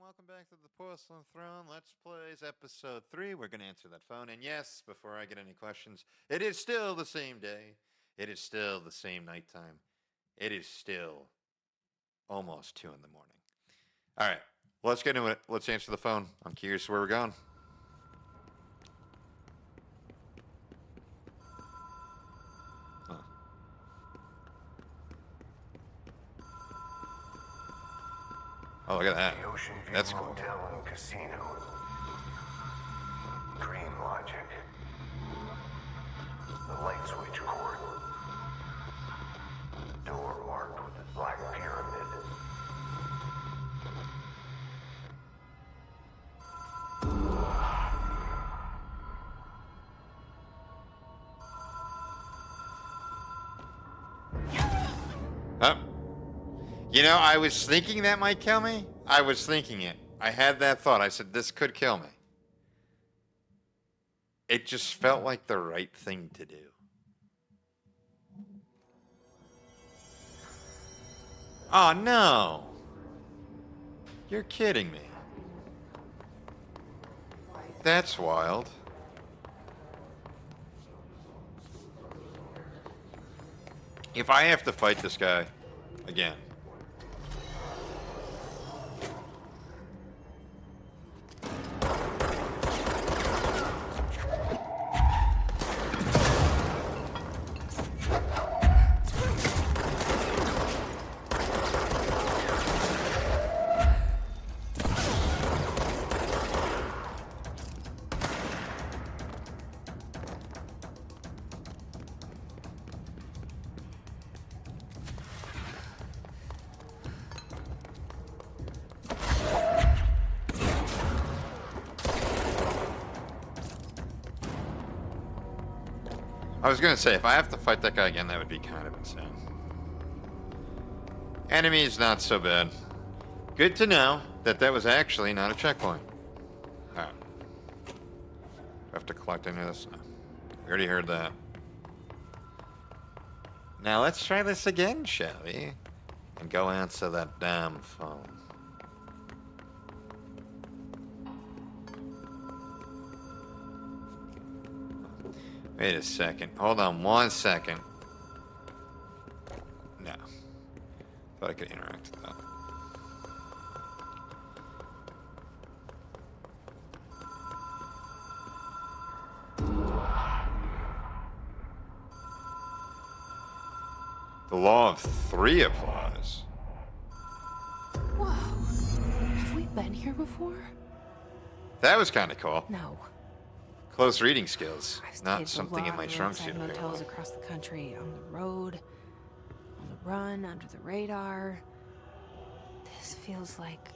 welcome back to the Porcelain Throne. Let's Plays episode 3. We're going to answer that phone. And yes, before I get any questions, it is still the same day. It is still the same nighttime. It is still almost 2 in the morning. All right, let's get into it. Let's answer the phone. I'm curious where we're going. Oh, look at that. The Ocean View That's cool. Motel and Casino. Dream Logic. The light switch cord. Door marked with the black pyramid. Oh. You know, I was thinking that might kill me. I was thinking it. I had that thought. I said, this could kill me. It just felt like the right thing to do. Oh, no. You're kidding me. That's wild. If I have to fight this guy again. I was gonna say, if I have to fight that guy again, that would be kind of insane. Enemies, not so bad. Good to know that that was actually not a checkpoint. Alright. Do I have to collect any of this? No. We already heard that. Now let's try this again, shall we? And go answer that damn phone. Wait a second. Hold on 1 second. No. Thought I could interact with that. The law of 3 applies. Whoa. Have we been here before? That was kind of cool. No. Close reading skills. I've Not stayed something in my trunk suit. in motels across the country, on the road, on the run, under the radar. This feels like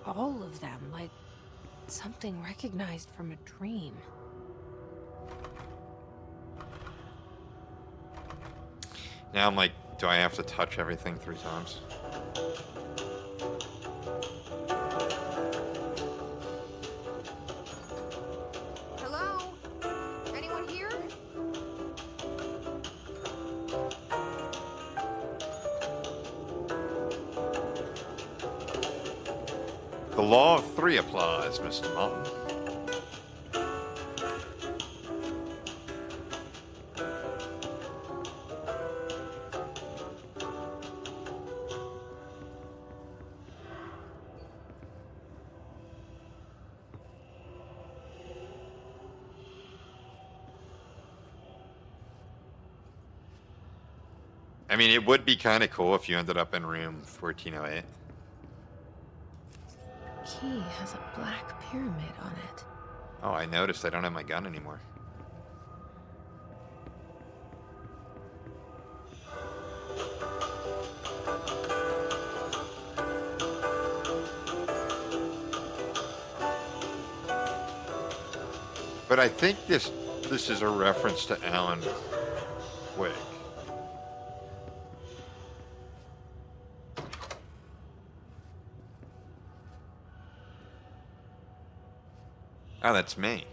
all of them, like something recognized from a dream. Now I'm like, do I have to touch everything 3 times? Hello? Anyone here? The law of 3 applies, Mr. Martin. I mean, it would be kind of cool if you ended up in room 1408. Key has a black pyramid on it. Oh, I noticed I don't have my gun anymore. But I think this is a reference to Alan Wake. Oh, that's me.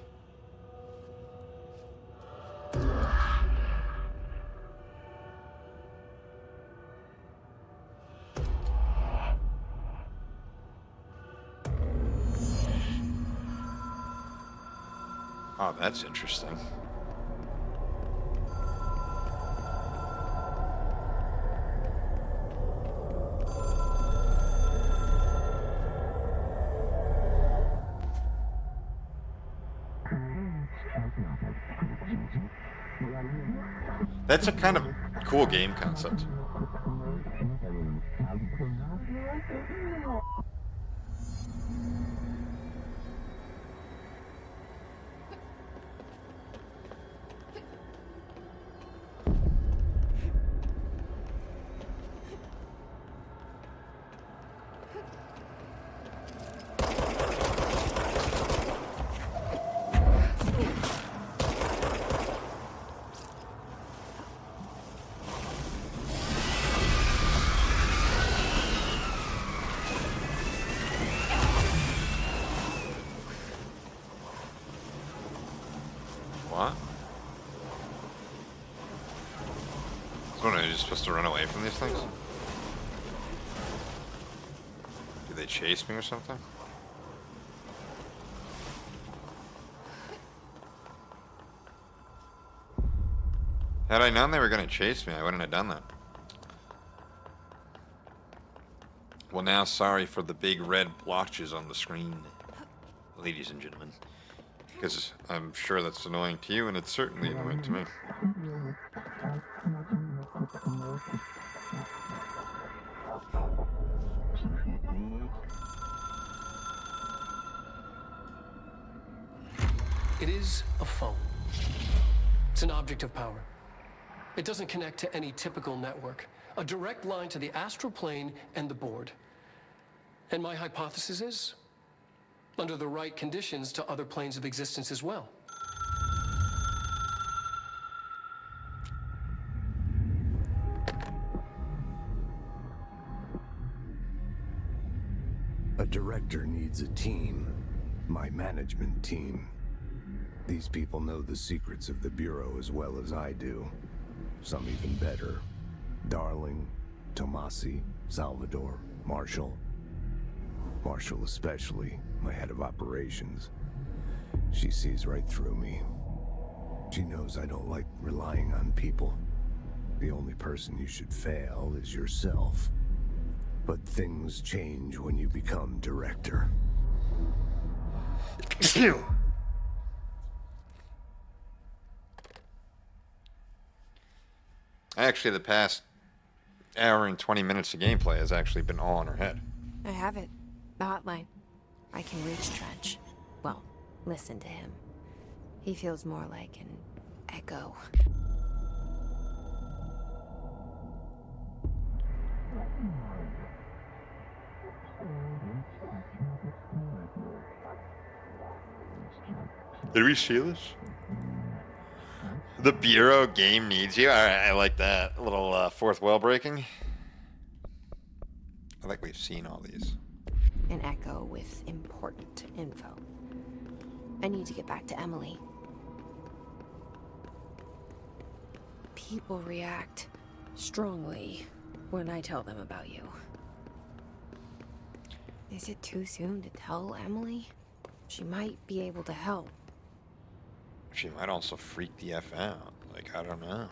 Oh, that's interesting. That's a kind of cool game concept. What? So what, are you just supposed to run away from these things? Do they chase me or something? Had I known they were going to chase me, I wouldn't have done that. Well, now, sorry for the big red blotches on the screen, ladies and gentlemen. Because I'm sure that's annoying to you, and it's certainly annoying to me. It is a phone. It's an object of power. It doesn't connect to any typical network. A direct line to the astral plane and the board. And my hypothesis is, under the right conditions, to other planes of existence as well. A director needs a team. My management team. These people know the secrets of the Bureau as well as I do. Some even better. Darling, Tomasi, Salvador, Marshall. Marshall especially, my head of operations. She sees right through me. She knows I don't like relying on people. The only person you should fail is yourself. But things change when you become director. Actually, the past hour and 20 minutes of gameplay has actually been all in her head. I have it. The hotline. I can reach Trench. Well, listen to him. He feels more like an echo. Did we see this? The Bureau game needs you. All right, I like that. A little fourth wall breaking. I think we've seen all these. An echo with important info. I need to get back to Emily. People react strongly when I tell them about you. Is it too soon to tell Emily? She might be able to help. She might also freak the F out. Like, I don't know.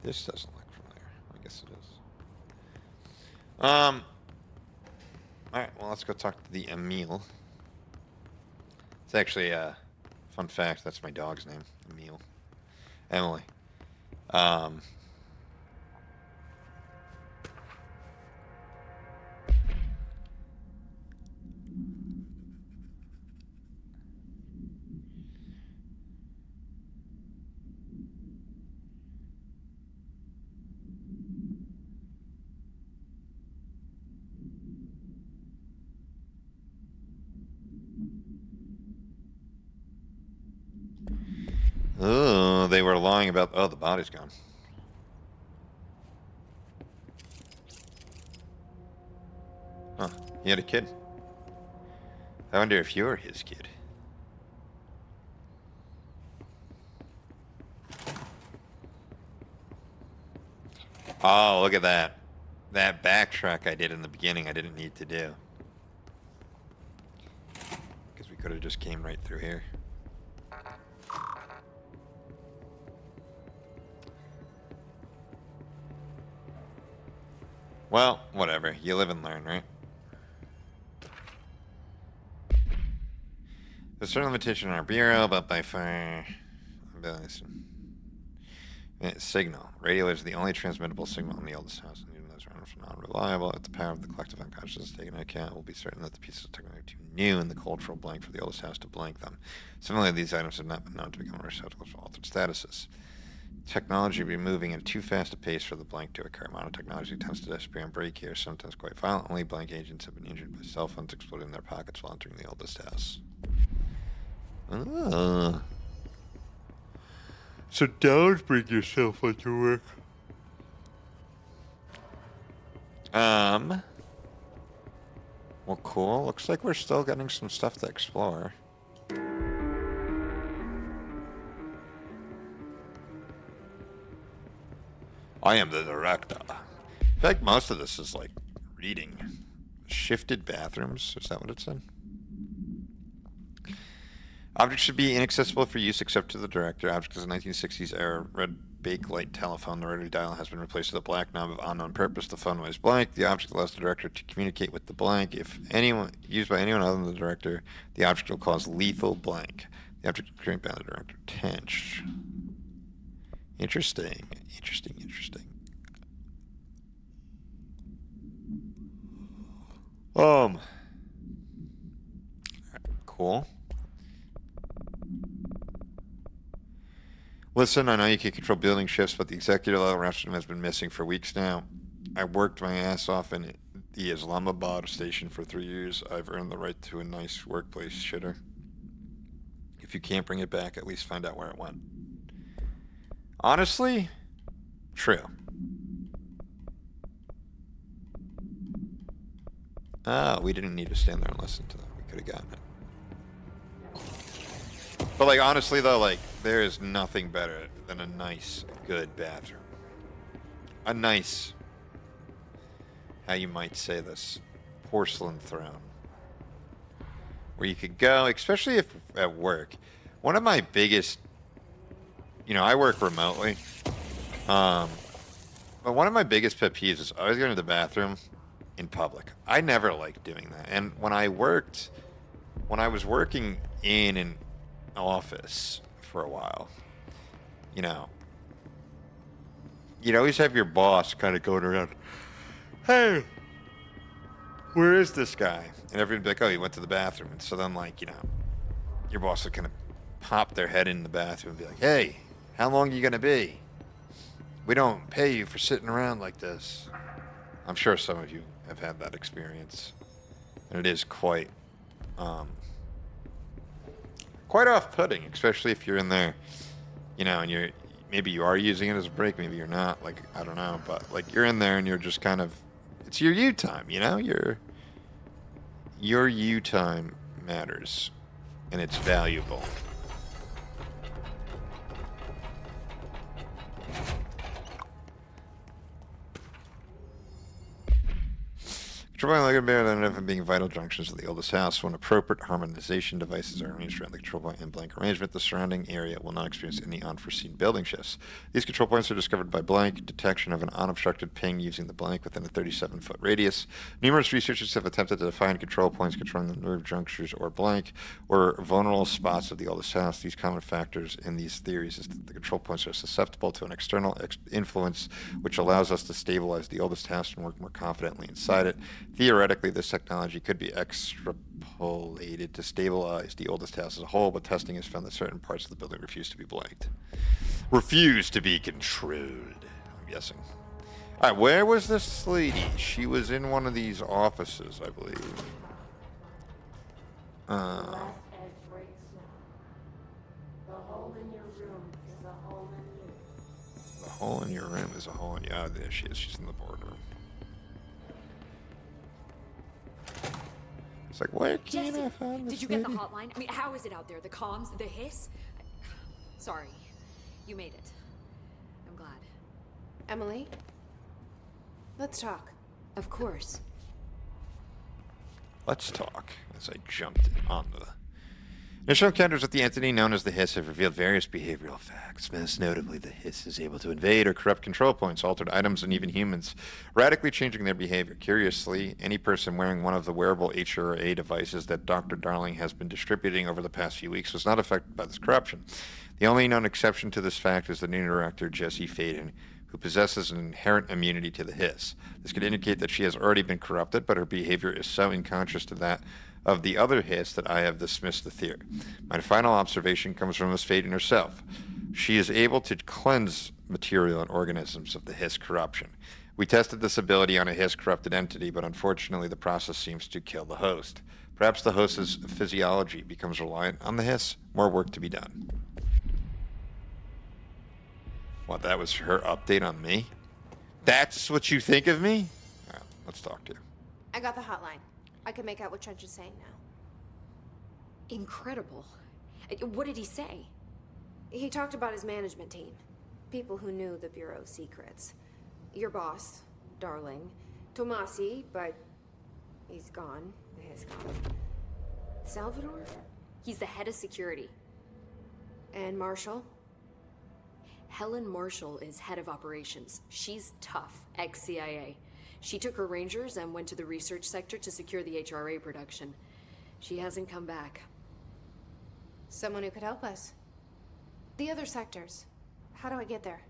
This doesn't look familiar. I guess it is. Alright, well, let's go talk to the Emil. It's actually a fun fact. That's my dog's name. Emil. Emily. Oh, they were lying about... Oh, the body's gone. Huh. He had a kid. I wonder if you're his kid. Oh, look at that. That backtrack I did in the beginning I didn't need to do. Because we could have just came right through here. Well, whatever. You live and learn, right? There's a certain limitation in our bureau, but by far... Signal. Radio is the only transmittable signal in the oldest house. And even those random are not reliable. If the power of the collective unconscious is taken into account, we'll be certain that the pieces of technology are too new in the cultural blank for the oldest house to blank them. Similarly, these items have not been known to become receptacles for altered statuses. Technology will be moving at too fast a pace for the blank to occur. Modern technology tends to disappear and break here, sometimes quite violently. Blank agents have been injured by cell phones exploding in their pockets while entering the oldest house. So don't bring your cell phone to work. Well, cool. Looks like we're still getting some stuff to explore. I am the director. In fact, most of this is like reading. Shifted bathrooms. Is that what it said? Objects should be inaccessible for use except to the director. Object is a 1960s era red bakelite telephone. The rotary dial has been replaced with a black knob of unknown purpose. The phone was blank. The object allows the director to communicate with the blank. If anyone used by anyone other than the director, the object will cause lethal blank. The object will create by the director. Tench. Interesting. Interesting. Cool. Listen, I know you can control building shifts, but the executive level roster has been missing for weeks now. I worked my ass off in the Islamabad station for 3 years. I've earned the right to a nice workplace shitter. If you can't bring it back, at least find out where it went. Honestly, true. We didn't need to stand there and listen to that. We could have gotten it. But, like, honestly, though, like, there is nothing better than a nice, good bathroom. A nice, how you might say this, porcelain throne. Where you could go, especially if at work. One of my biggest, I work remotely. But one of my biggest pet peeves is always going to the bathroom in public. I never liked doing that. And when I was working in an office for a while, you'd always have your boss kind of going around, hey, where is this guy? And everyone would be like, oh, he went to the bathroom. And so then, your boss would kind of pop their head in the bathroom and be like, hey, how long are you going to be? We don't pay you for sitting around like this. I'm sure some of you have had that experience. And it is quite off-putting, especially if you're in there, and maybe you are using it as a break, maybe you're not, I don't know, but you're in there and you're just kind of, it's your you time, your you time matters, and it's valuable. Control point like bear than often being vital junctions of the oldest house. When appropriate harmonization devices are arranged around the control point in blank arrangement, the surrounding area will not experience any unforeseen building shifts. These control points are discovered by blank detection of an unobstructed ping using the blank within a 37-foot radius. Numerous researchers have attempted to define control points controlling the nerve junctures or blank or vulnerable spots of the oldest house. These common factors in these theories is that the control points are susceptible to an external influence which allows us to stabilize the oldest house and work more confidently inside it. Theoretically, this technology could be extrapolated to stabilize the oldest house as a whole, but testing has found that certain parts of the building refuse to be blanked. Refuse to be controlled, I'm guessing. All right, where was this lady? She was in one of these offices, I believe. The hole in your room is a hole in you. The hole in your room is a hole in you. Oh, there she is. She's in the boardroom. It's like, where can I find this Did you get the lady? hotline? I mean, how is it out there? The comms, the hiss? Sorry, you made it. I'm glad. Emily? Let's talk. Of course. Let's talk. As I jumped on the Initial encounters with the entity known as the Hiss have revealed various behavioral facts. Most notably, the Hiss is able to invade or corrupt control points, altered items, and even humans, radically changing their behavior. Curiously, any person wearing one of the wearable HRA devices that Dr. Darling has been distributing over the past few weeks was not affected by this corruption. The only known exception to this fact is the new director, Jessie Faden, who possesses an inherent immunity to the Hiss. This could indicate that she has already been corrupted, but her behavior is so unconscious to that of the other Hiss that I have dismissed the theory. My final observation comes from Miss Faden herself. She is able to cleanse material and organisms of the Hiss corruption. We tested this ability on a Hiss corrupted entity, but unfortunately the process seems to kill the host. Perhaps the host's physiology becomes reliant on the Hiss. More work to be done. What, that was her update on me? That's what you think of me? All right, let's talk to you. I got the hotline. I can make out what Trench is saying now. Incredible. What did he say? He talked about his management team. People who knew the Bureau's secrets. Your boss, Darling. Tomasi, but he's gone. He's gone. Salvador? He's the head of security. And Marshall? Helen Marshall is head of operations. She's tough, ex-CIA. She took her rangers and went to the research sector to secure the HRA production. She hasn't come back. Someone who could help us. The other sectors. How do I get there?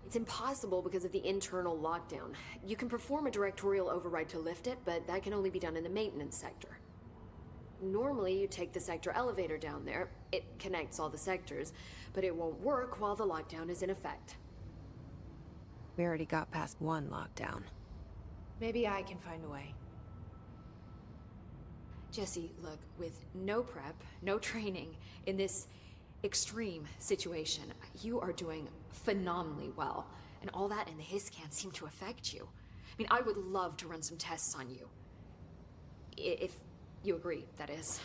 It's impossible because of the internal lockdown. You can perform a directorial override to lift it, but that can only be done in the maintenance sector. Normally, you take the sector elevator down there. It connects all the sectors, but it won't work while the lockdown is in effect. We already got past one lockdown. Maybe I can find a way. Jesse, look, with no prep, no training, in this extreme situation, you are doing phenomenally well. And all that and the Hiss can't seem to affect you. I mean, I would love to run some tests on you. If you agree, that is.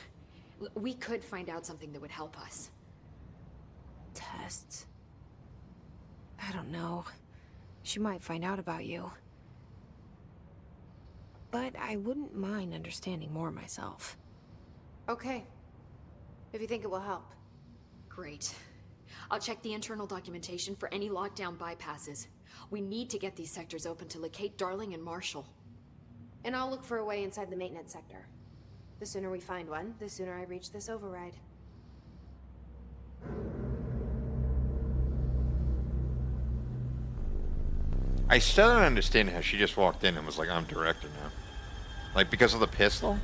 We could find out something that would help us. Tests? I don't know. She might find out about you. But I wouldn't mind understanding more myself. Okay. If you think it will help. Great. I'll check the internal documentation for any lockdown bypasses. We need to get these sectors open to locate Darling and Marshall. And I'll look for a way inside the maintenance sector. The sooner we find one, the sooner I reach this override. I still don't understand how she just walked in and was like, I'm director now. Like, because of the pistol?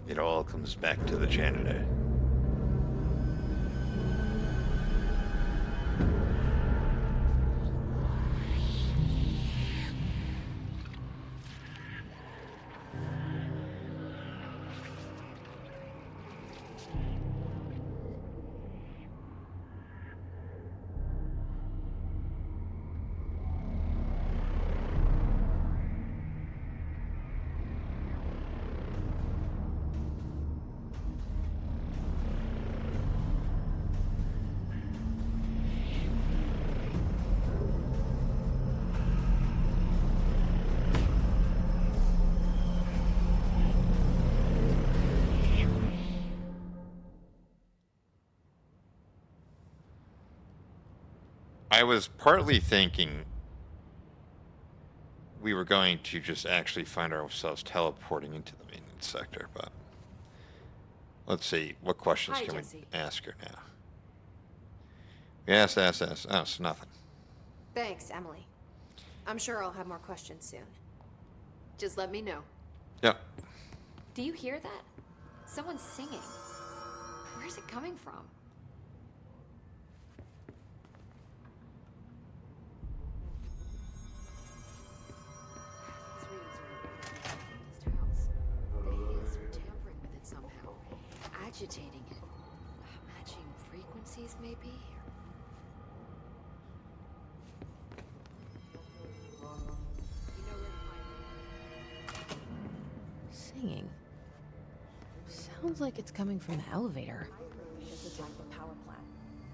It all comes back to the janitor. I was partly thinking we were going to just actually find ourselves teleporting into the maintenance sector, but let's see. What questions Hi, can Jesse. we ask her now? Yes. Oh, it's nothing. Thanks, Emily. I'm sure I'll have more questions soon. Just let me know. Yep. Do you hear that? Someone's singing. Where's it coming from? These readings are in the Hiss are tampering with it somehow. Agitating it. Matching frequencies, maybe? You know where to find me. Singing. Sounds like it's coming from the elevator. This is like the power plant.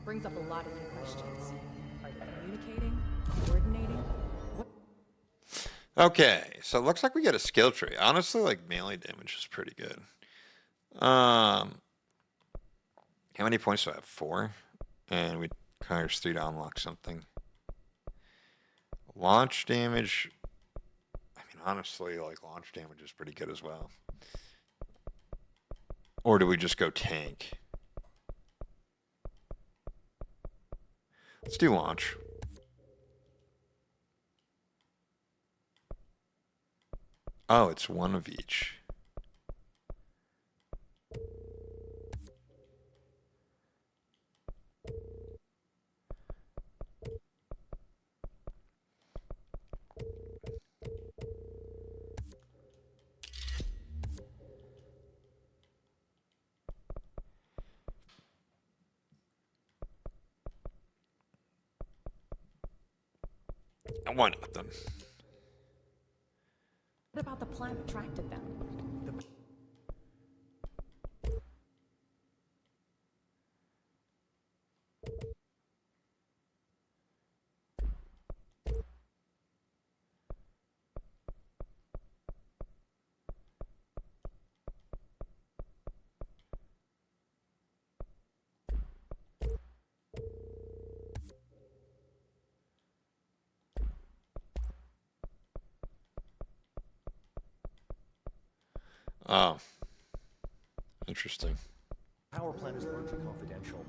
Brings up a lot of new questions. Are they communicating? Coordinating? What? Okay, so it looks like we get a skill tree. Honestly, like melee damage is pretty good. How many points do I have? 4, and we requires 3 to unlock something. Launch damage. I mean, honestly, like launch damage is pretty good as well. Or do we just go tank? Let's do launch. Oh, it's one of each. Why not then? What about the plant attracted them? Oh. Interesting. Power plant is largely confidential.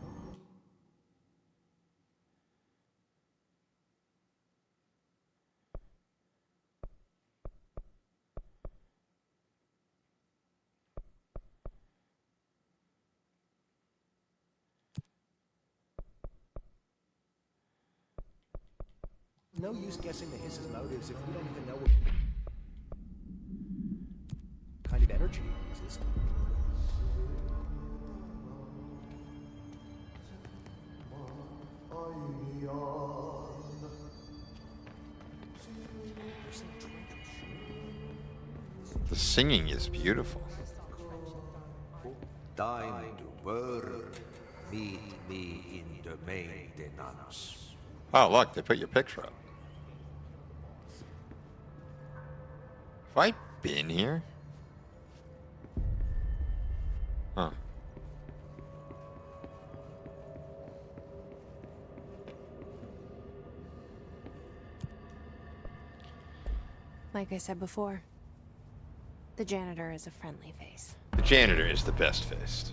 No use guessing the hiss's motives if we don't even know what kind of energy exists. The singing is beautiful. Time to burn. Meet me in the maintenance. Oh, look, they put your picture up. Have I been here? Huh. Like I said before, the janitor is a friendly face. The janitor is the best faced.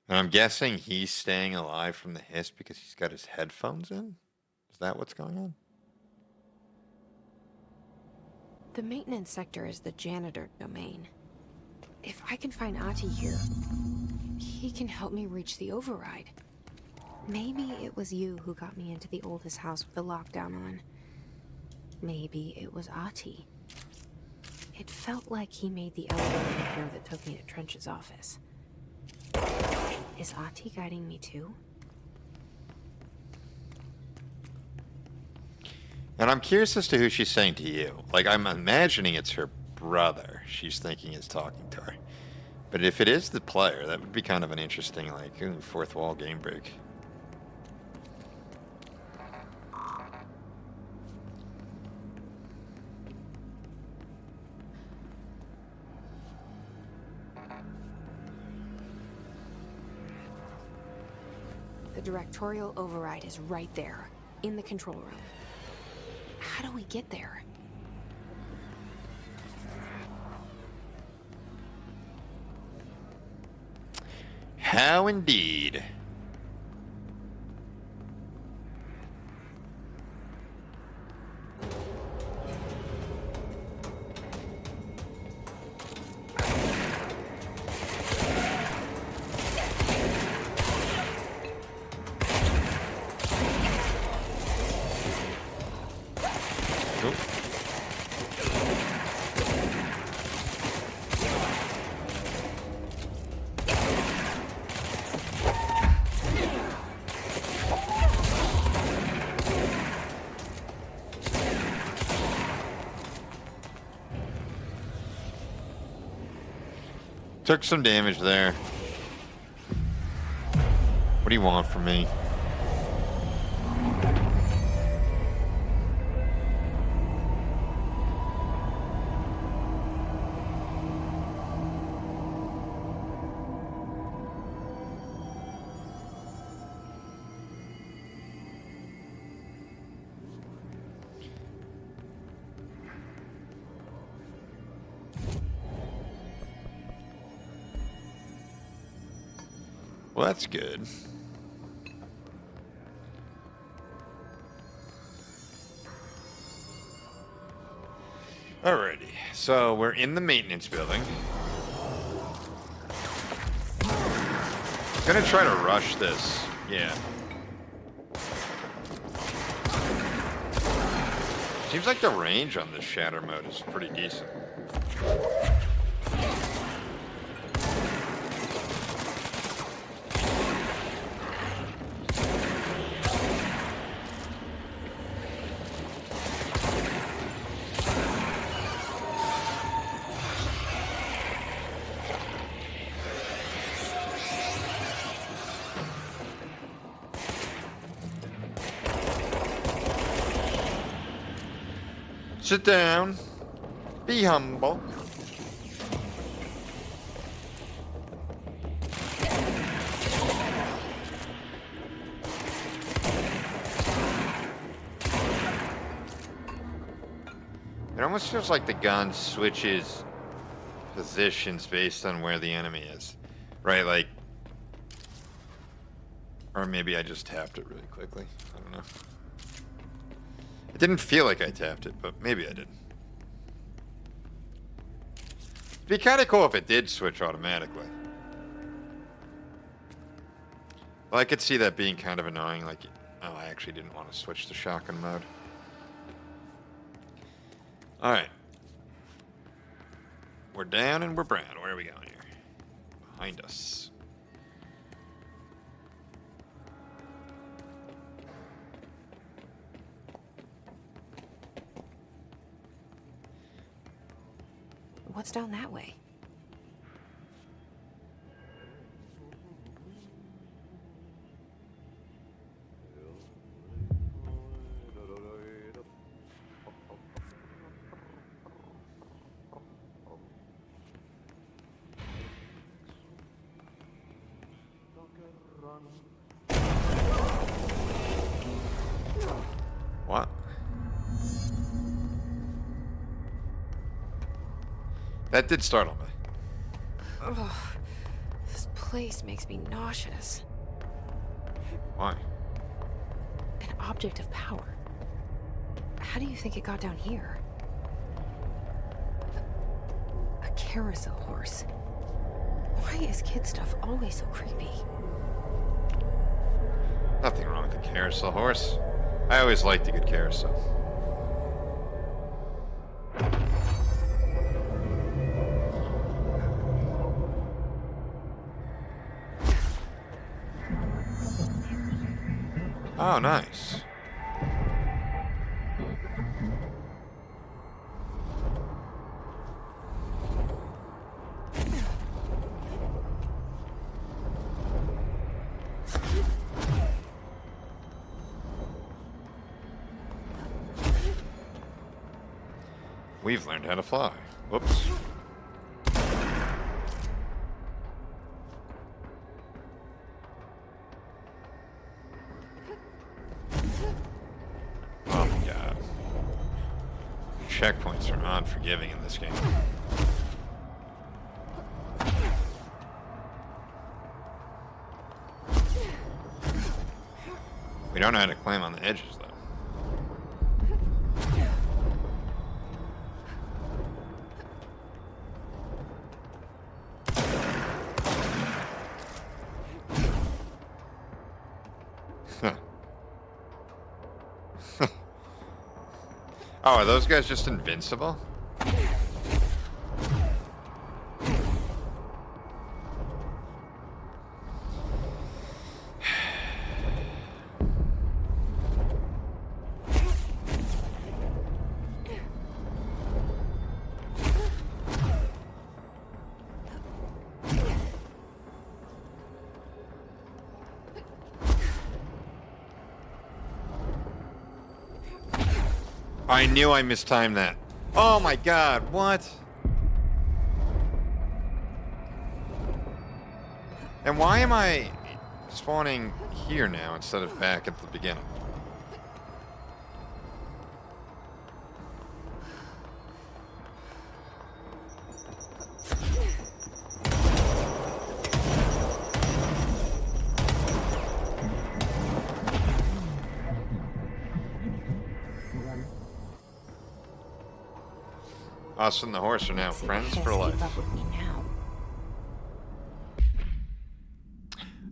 And I'm guessing he's staying alive from the hiss because he's got his headphones in? Is that what's going on? The maintenance sector is the janitor domain. If I can find Ati here, he can help me reach the override. Maybe it was you who got me into the oldest house with the lockdown on. Maybe it was Ati. It felt like he made the elevator here that took me to Trench's office. Is Ati guiding me too? And I'm curious as to who she's saying to you. Like, I'm imagining it's her brother she's thinking is talking to her. But if it is the player, that would be kind of an interesting, like, fourth wall game break. The directorial override is right there, in the control room. How do we get there? How indeed. Took some damage there. What do you want from me? Well, that's good. Alrighty, so we're in the maintenance building. Gonna try to rush this. Yeah. Seems like the range on this shatter mode is pretty decent. Sit down. Be humble. It almost feels like the gun switches positions based on where the enemy is. Right, like... Or maybe I just tapped it really quickly. I don't know. It didn't feel like I tapped it, but maybe I did. It'd be kind of cool if it did switch automatically. Well, I could see that being kind of annoying, like, oh, I actually didn't want to switch to shotgun mode. Alright. We're down and we're brown. Where are we going here? Behind us. What's down that way? What? That did startle me. Ugh, this place makes me nauseous. Why? An object of power. How do you think it got down here? A carousel horse. Why is kid stuff always so creepy? Nothing wrong with the carousel horse. I always liked a good carousel. Oh, nice. We've learned how to fly. Whoops. Oh my god. Checkpoints are unforgiving in this game. We don't know how to climb on the edges, though. Oh, are those guys just invincible? I knew I mistimed that. Oh my god, what? And why am I spawning here now instead of back at the beginning? Us and the horse are now See if friends Hess for life. keep up with me now.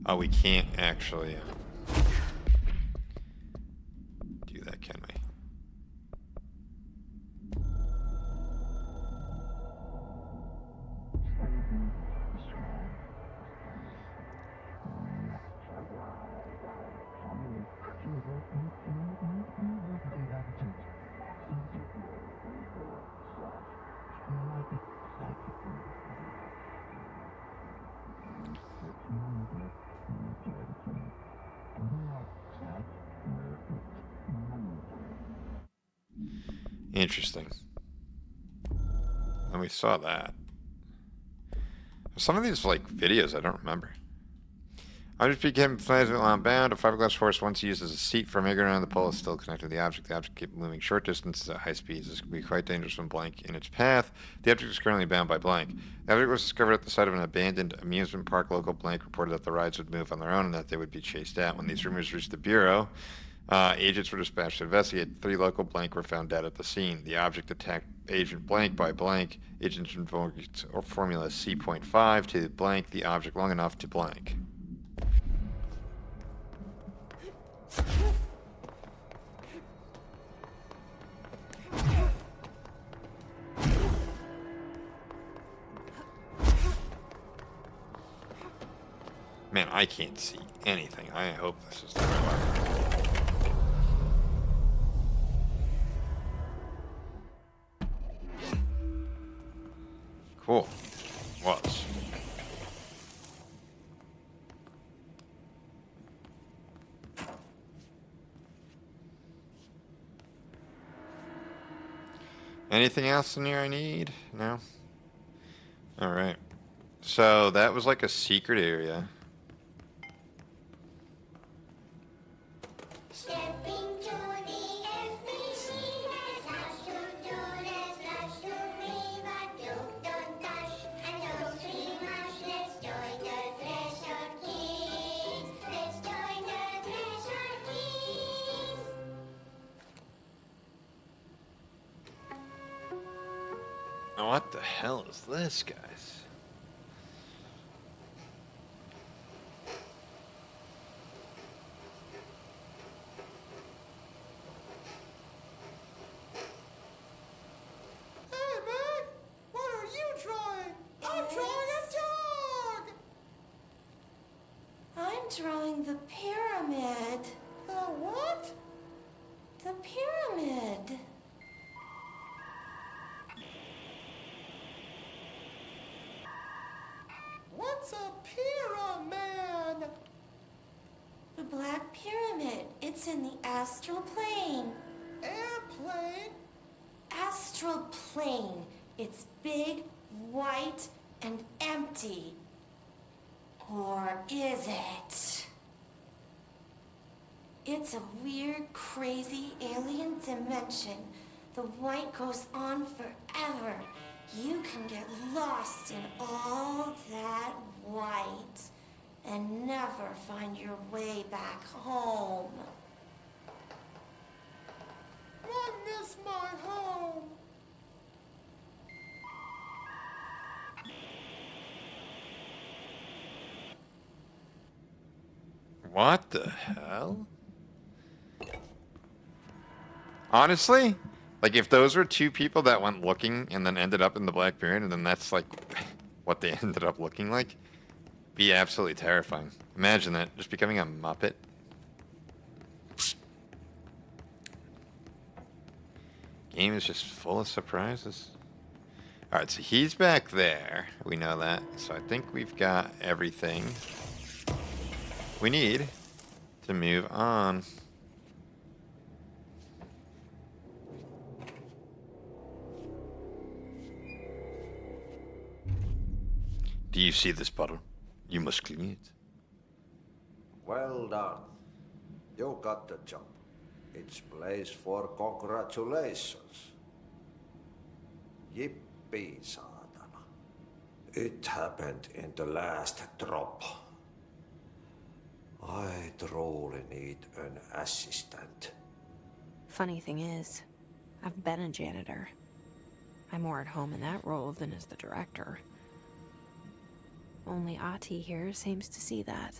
Oh, we can't actually do that, can we? Interesting. And we saw that. Some of these like videos I don't remember. I just became plasma while bound. A fiberglass horse once used as a seat for a around the pole is still connected to the object. The object keeps moving short distances at high speeds. This can be quite dangerous when blank in its path. The object is currently bound by blank. The object was discovered at the site of an abandoned amusement park. Local blank reported that the rides would move on their own and that they would be chased out. When these rumors reached the Bureau, agents were dispatched to investigate. 3 local blank were found dead at the scene. The object attacked Agent blank by blank. Agents invoked formula C.5 to blank the object long enough to blank. Man, I can't see anything. I hope this is the right one. Cool. Was. Anything else in here I need? No? Alright. So that was like a secret area. What the hell is this, guys? Hey, man! What are you drawing? I'm drawing a dog! I'm drawing the pyramid. The what? The pyramid. What's a pyramid? The Black Pyramid. It's in the astral plane. Airplane? Astral plane. It's big, white, and empty. Or is it? It's a weird, crazy alien dimension. The white goes on forever. You can get lost in all that white and never find your way back home. I miss my home. What the hell? Honestly, like if those were 2 people that went looking and then ended up in the Black Pyramid, and then that's like what they ended up looking like, be absolutely terrifying. Imagine that, just becoming a Muppet. Game is just full of surprises. Alright, so he's back there. We know that. So I think we've got everything we need to move on. Do you see this bottle? You must clean it. Well done. You got the job. It's place for congratulations. Yippee, saatana. It happened in the last drop. I truly need an assistant. Funny thing is, I've been a janitor. I'm more at home in that role than as the director. Only Ati here seems to see that.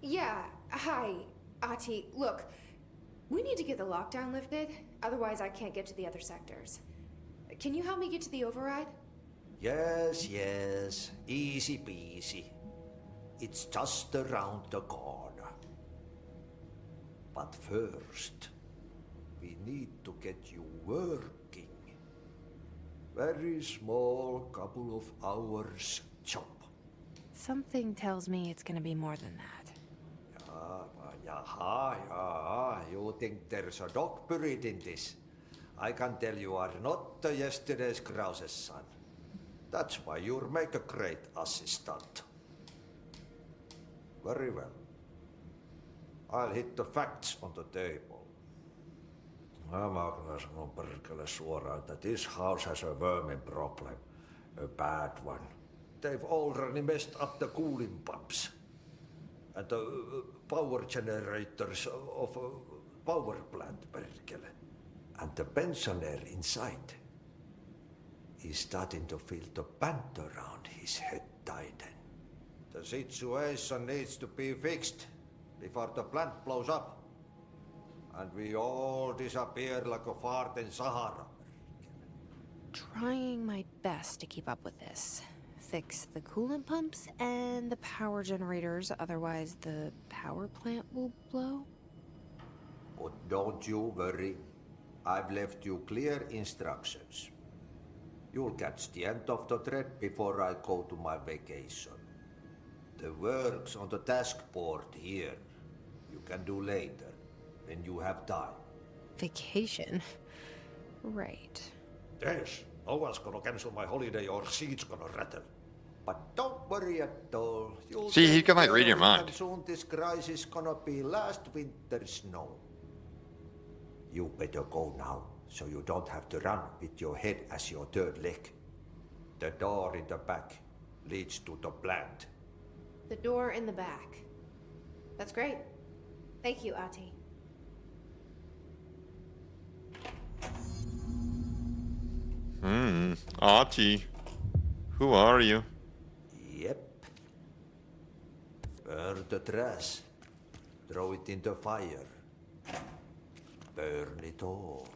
Yeah, hi, Ati. Look, we need to get the lockdown lifted, otherwise I can't get to the other sectors. Can you help me get to the override? Yes, yes. Easy peasy. It's just around the corner. But first, we need to get you working. Very small, couple of hours job. Something tells me it's gonna be more than that. You think there's a dog buried in this? I can tell you are not the yesterday's Krause's son. That's why you'll make a great assistant. Very well. I'll hit the facts on the table. Mä kyllä sanon perkele suoraan, että this house has a vermin problem. A bad one. They've already messed up the cooling pumps. And the power generators of a power plant, perkele. And the pensioner inside is starting to feel the band around his head tighten. The situation needs to be fixed before the plant blows up. And we all disappear like a fart in Sahara. Trying my best to keep up with this. Fix the coolant pumps and the power generators, otherwise the power plant will blow. But don't you worry. I've left you clear instructions. You'll catch the end of the thread before I go to my vacation. The work's on the task board here. You can do later, when you have time. Vacation? Right. Yes, no one's gonna cancel my holiday or seat's gonna rattle. But don't worry at all. You'll See, he take can, like, care read your of it, mind. and soon this crisis gonna be last winter's snow. You better go now, so you don't have to run with your head as your third leg. The door in the back leads to the plant. The door in the back. That's great. Thank you, Ati. Ati. Who are you? Yep. Burn the trash. Throw it in the fire. Burn it all.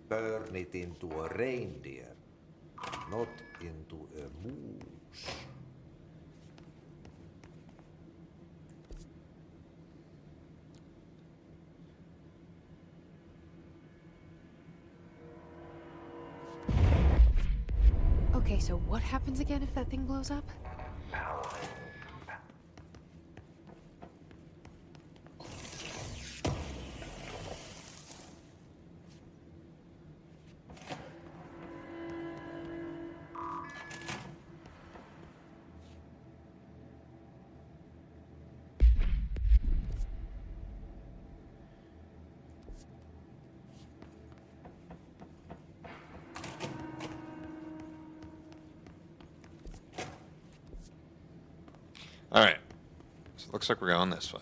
Burn it into a reindeer, not into a moose. Okay, so what happens again if that thing blows up? Alright. So it looks like we're going this way.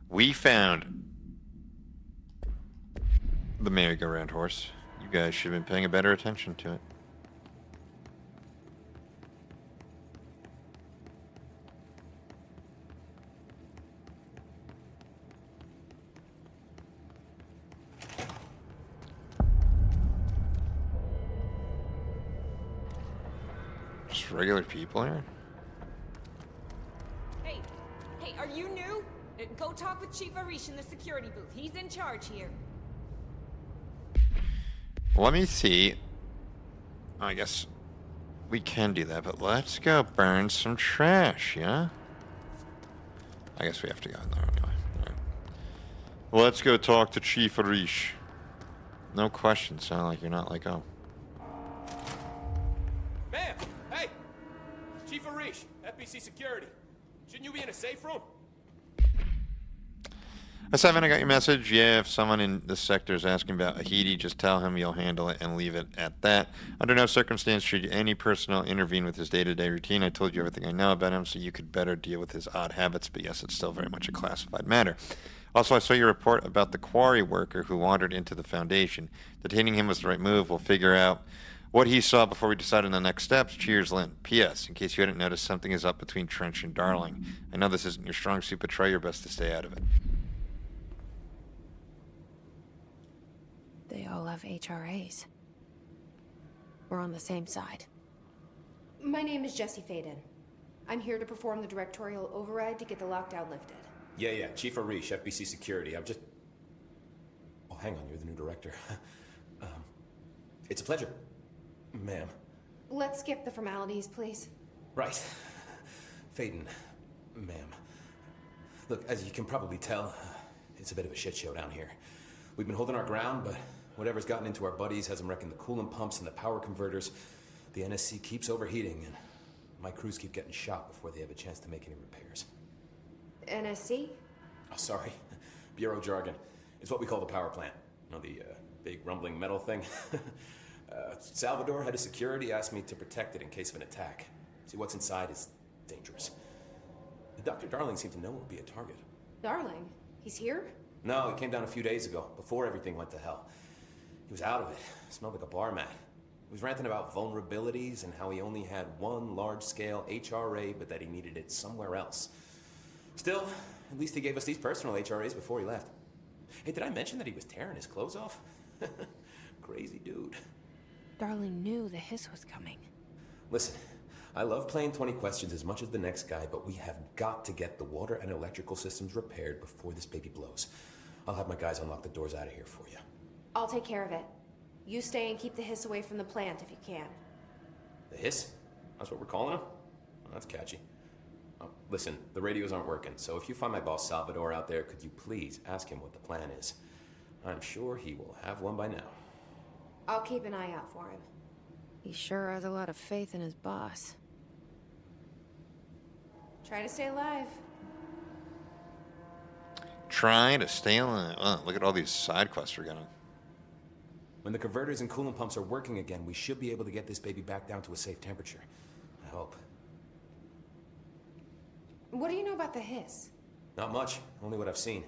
We found the merry-go-round horse. You guys should have been paying a better attention to it. just regular people here? Hey, are you new? Go talk with Chief Arish in the security booth. He's in charge here. Let me see. I guess we can do that, but let's go burn some trash, yeah? I guess we have to go in there anyway. All right. Let's go talk to Chief Arish. No questions. Sound like you're not like, oh. Ma'am! Hey! Chief Arish, FBC Security. Shouldn't you be in a safe room? S7, I got your message. Yeah, if someone in this sector is asking about Ahiti, just tell him you'll handle it and leave it at that. Under no circumstance should any personnel intervene with his day-to-day routine. I told you everything I know about him so you could better deal with his odd habits, but yes, it's still very much a classified matter. Also, I saw your report about the quarry worker who wandered into the Foundation. Detaining him was the right move. We'll figure out what he saw before we decide on the next steps. Cheers, Lynn. P.S. In case you hadn't noticed, something is up between Trench and Darling. I know this isn't your strong suit, but try your best to stay out of it. They all have HRAs. We're on the same side. My name is Jesse Faden. I'm here to perform the directorial override to get the lockdown lifted. Yeah, Chief Arish, FBC Security. I'm just... Oh, hang on, you're the new director. It's a pleasure, ma'am. Let's skip the formalities, please. Right. Faden, ma'am. Look, as you can probably tell, it's a bit of a shit show down here. We've been holding our ground, but whatever's gotten into our buddies has them wrecking the coolant pumps and the power converters. The NSC keeps overheating, and my crews keep getting shot before they have a chance to make any repairs. NSC? Oh, sorry. Bureau jargon. It's what we call the power plant. You know, the big rumbling metal thing? Salvador, head of security, asked me to protect it in case of an attack. See, what's inside is dangerous. Dr. Darling seemed to know it would be a target. Darling? He's here? No, he came down a few days ago, before everything went to hell. He was out of it. Smelled like a bar mat. He was ranting about vulnerabilities and how he only had one large-scale HRA, but that he needed it somewhere else. Still, at least he gave us these personal HRAs before he left. Hey, did I mention that he was tearing his clothes off? Crazy dude. Darling knew the hiss was coming. Listen, I love playing 20 questions as much as the next guy, but we have got to get the water and electrical systems repaired before this baby blows. I'll have my guys unlock the doors out of here for you. I'll take care of it. You stay and keep the hiss away from the plant if you can. The hiss? That's what we're calling him? Oh, that's catchy. Oh, listen, the radios aren't working, so if you find my boss Salvador out there, could you please ask him what the plan is? I'm sure he will have one by now. I'll keep an eye out for him. He sure has a lot of faith in his boss. Try to stay alive. Try to stay alive. Oh, look at all these side quests we're getting. When the converters and coolant pumps are working again, we should be able to get this baby back down to a safe temperature. I hope. What do you know about the hiss? Not much, only what I've seen.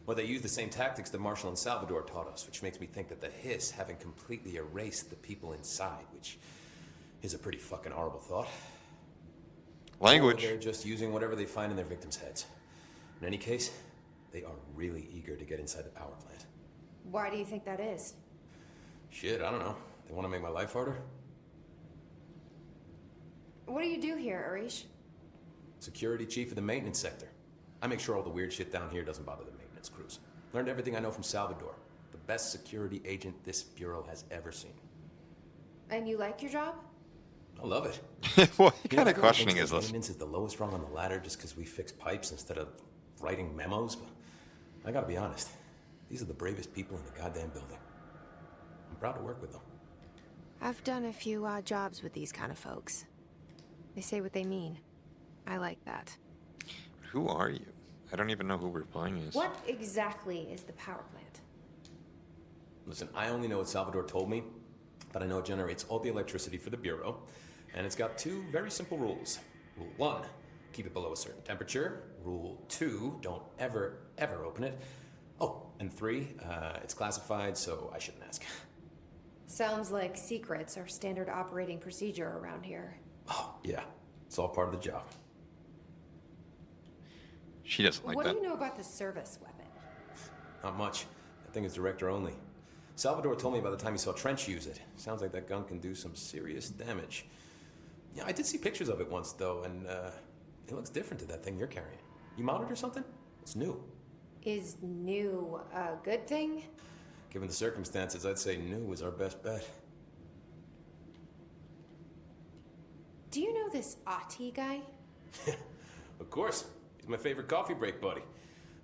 Well, they use the same tactics that Marshall and Salvador taught us, which makes me think that the hiss haven't completely erased the people inside, which is a pretty fucking horrible thought. Language. Or they're just using whatever they find in their victims' heads. In any case, they are really eager to get inside the power plant. Why do you think that is? Shit, I don't know. They want to make my life harder? What do you do here, Arish? Security chief of the maintenance sector. I make sure all the weird shit down here doesn't bother the maintenance crews. Learned everything I know from Salvador. The best security agent this bureau has ever seen. And you like your job? I love it. What kind of questioning is this? Maintenance is the lowest rung on the ladder just because we fix pipes instead of writing memos, but I gotta be honest. These are the bravest people in the goddamn building. I'm proud to work with them. I've done a few odd jobs with these kind of folks. They say what they mean. I like that. Who are you? I don't even know who we're playing as. What exactly is the power plant? Listen, I only know what Salvador told me, but I know it generates all the electricity for the Bureau, and it's got two very simple rules. Rule 1, keep it below a certain temperature. Rule 2, don't ever, ever open it. Oh, and 3, it's classified, so I shouldn't ask. Sounds like secrets are standard operating procedure around here. Oh, yeah. It's all part of the job. She doesn't like what that. What do you know about the service weapon? Not much. That thing is director only. Salvador told me by the time he saw Trench use it. Sounds like that gun can do some serious damage. Yeah, I did see pictures of it once, though, and it looks different to that thing you're carrying. You mounted or something? It's new. Is new a good thing? Given the circumstances, I'd say new is our best bet. Do you know this Ati guy? Of course. He's my favorite coffee break buddy.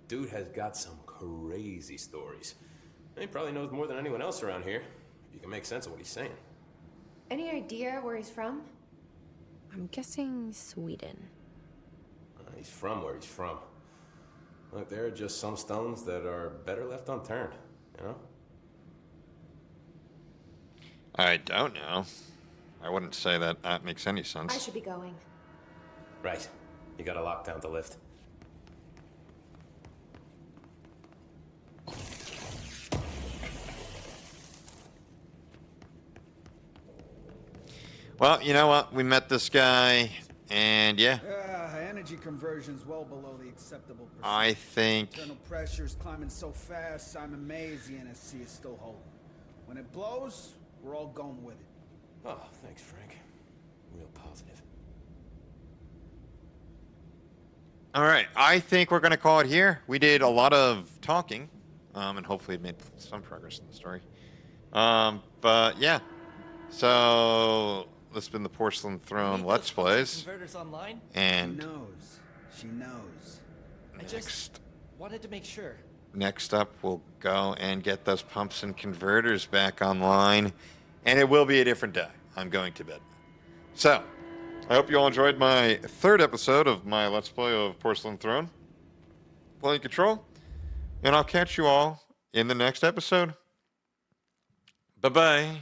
Dude has got some crazy stories. He probably knows more than anyone else around here, if you can make sense of what he's saying. Any idea where he's from? I'm guessing Sweden. He's from where he's from. Look, there are just some stones that are better left unturned, you know? I don't know. I wouldn't say that makes any sense. I should be going. Right. You gotta lock down the lift. Well, you know what? We met this guy, and yeah. Energy conversion's well below the acceptable percent. I think... Internal pressure's climbing so fast, I'm amazed the NSC is still holding. When it blows, we're all going with it. Oh, thanks, Frank. Real positive. All right, I think we're going to call it here. We did a lot of talking, and hopefully it made some progress in the story. But yeah, so this has been the Porcelain Throne Let's Plays. Converters online? And She knows. I just wanted to make sure. Next up, we'll go and get those pumps and converters back online, and it will be a different day. I'm going to bed. So, I hope you all enjoyed my third episode of my Let's Play of Porcelain Throne. Playing Control, and I'll catch you all in the next episode. Bye-bye.